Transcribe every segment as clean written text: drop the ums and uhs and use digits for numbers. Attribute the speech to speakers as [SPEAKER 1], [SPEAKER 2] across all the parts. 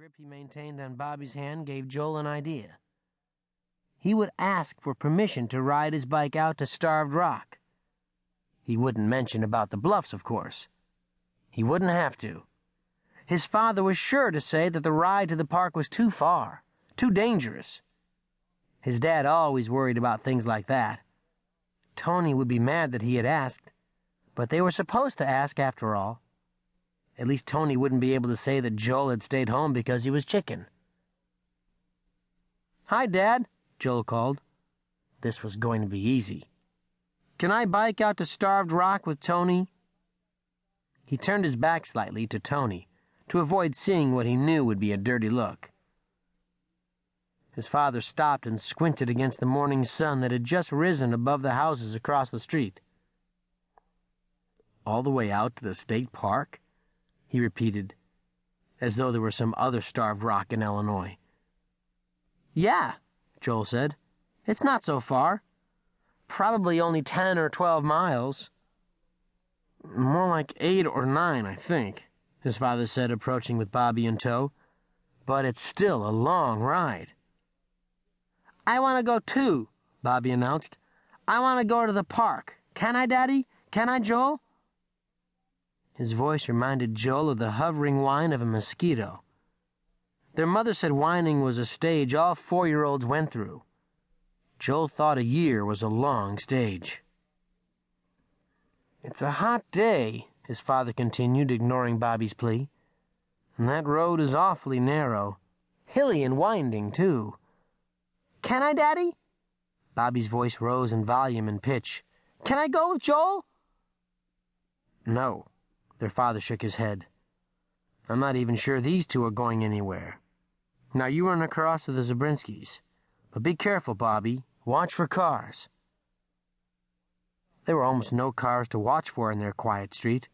[SPEAKER 1] grip he maintained on Bobby's hand gave Joel an idea. He would ask for permission to ride his bike out to Starved Rock. He wouldn't mention about the bluffs, of course. He wouldn't have to. His father was sure to say that the ride to the park was too far, too dangerous. His dad always worried about things like that. Tony would be mad that he had asked, but they were supposed to ask after all. At least Tony wouldn't be able to say that Joel had stayed home because he was chicken. "Hi, Dad," Joel called. This was going to be easy. "Can I bike out to Starved Rock with Tony?" He turned his back slightly to Tony to avoid seeing what he knew would be a dirty look. His father stopped and squinted against the morning sun that had just risen above the houses across the street. "All the way out to the state park?" he repeated, as though there were some other Starved Rock in Illinois. "Yeah," Joel said. "It's not so far. Probably only 10 or 12 miles. "More like 8 or 9, I think," his father said, approaching with Bobby in tow. "But it's still a long ride." "I want to go too," Bobby announced. "I want to go to the park. Can I, Daddy? Can I, Joel?" His voice reminded Joel of the hovering whine of a mosquito. Their mother said whining was a stage all 4-year-olds went through. Joel thought a year was a long stage. "It's a hot day," his father continued, ignoring Bobby's plea. "And that road is awfully narrow. Hilly and winding, too." "Can I, Daddy?" Bobby's voice rose in volume and pitch. "Can I go with Joel?" "No." Their father shook his head. "I'm not even sure these two are going anywhere. Now you run across to the Zabrinskys. But be careful, Bobby. Watch for cars." There were almost no cars to watch for in their quiet street,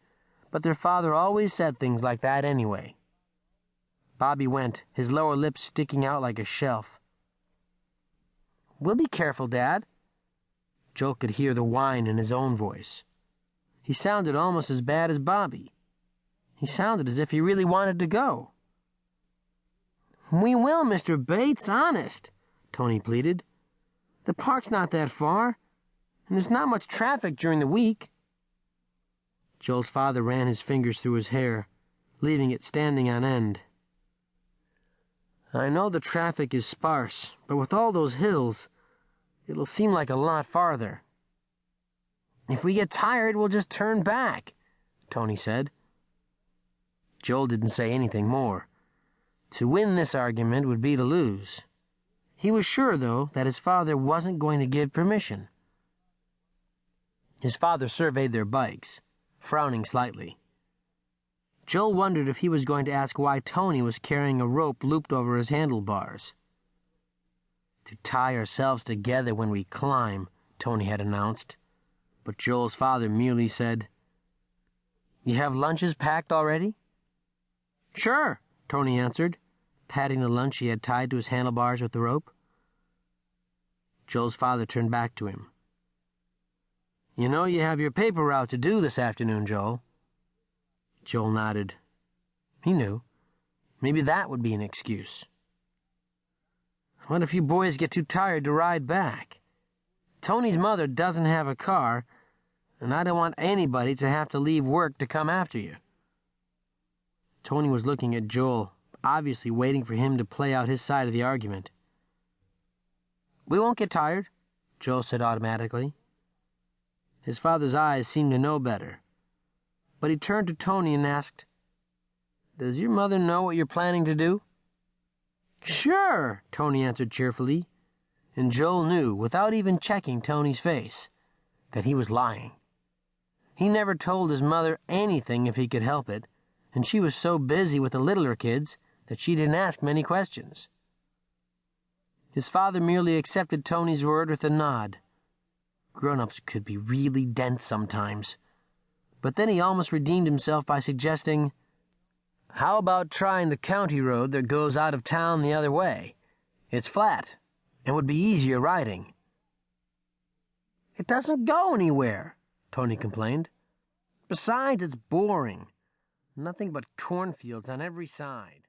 [SPEAKER 1] but their father always said things like that anyway. Bobby went, his lower lip sticking out like a shelf. "We'll be careful, Dad." Joel could hear the whine in his own voice. He sounded almost as bad as Bobby. He sounded as if he really wanted to go. "We will, Mr. Bates, honest," Tony pleaded. "The park's not that far, and there's not much traffic during the week." Joel's father ran his fingers through his hair, leaving it standing on end. "I know the traffic is sparse, but with all those hills, it'll seem like a lot farther." "If we get tired, we'll just turn back," Tony said. Joel didn't say anything more. To win this argument would be to lose. He was sure, though, that his father wasn't going to give permission. His father surveyed their bikes, frowning slightly. Joel wondered if he was going to ask why Tony was carrying a rope looped over his handlebars. "To tie ourselves together when we climb," Tony had announced. But Joel's father merely said, "You have lunches packed already?" "Sure," Tony answered, patting the lunch he had tied to his handlebars with the rope. Joel's father turned back to him. "You know you have your paper route to do this afternoon, Joel." Joel nodded. He knew. Maybe that would be an excuse. "What if you boys get too tired to ride back? Tony's mother doesn't have a car, and I don't want anybody to have to leave work to come after you." Tony was looking at Joel, obviously waiting for him to play out his side of the argument. "We won't get tired," Joel said automatically. His father's eyes seemed to know better, but he turned to Tony and asked, "Does your mother know what you're planning to do?" "Sure," Tony answered cheerfully, and Joel knew, without even checking Tony's face, that he was lying. He never told his mother anything if he could help it, and she was so busy with the littler kids that she didn't ask many questions. His father merely accepted Tony's word with a nod. Grown-ups could be really dense sometimes. But then he almost redeemed himself by suggesting, "How about trying the county road that goes out of town the other way? It's flat and would be easier riding." "It doesn't go anywhere," Tony complained. "Besides, it's boring. Nothing but cornfields on every side."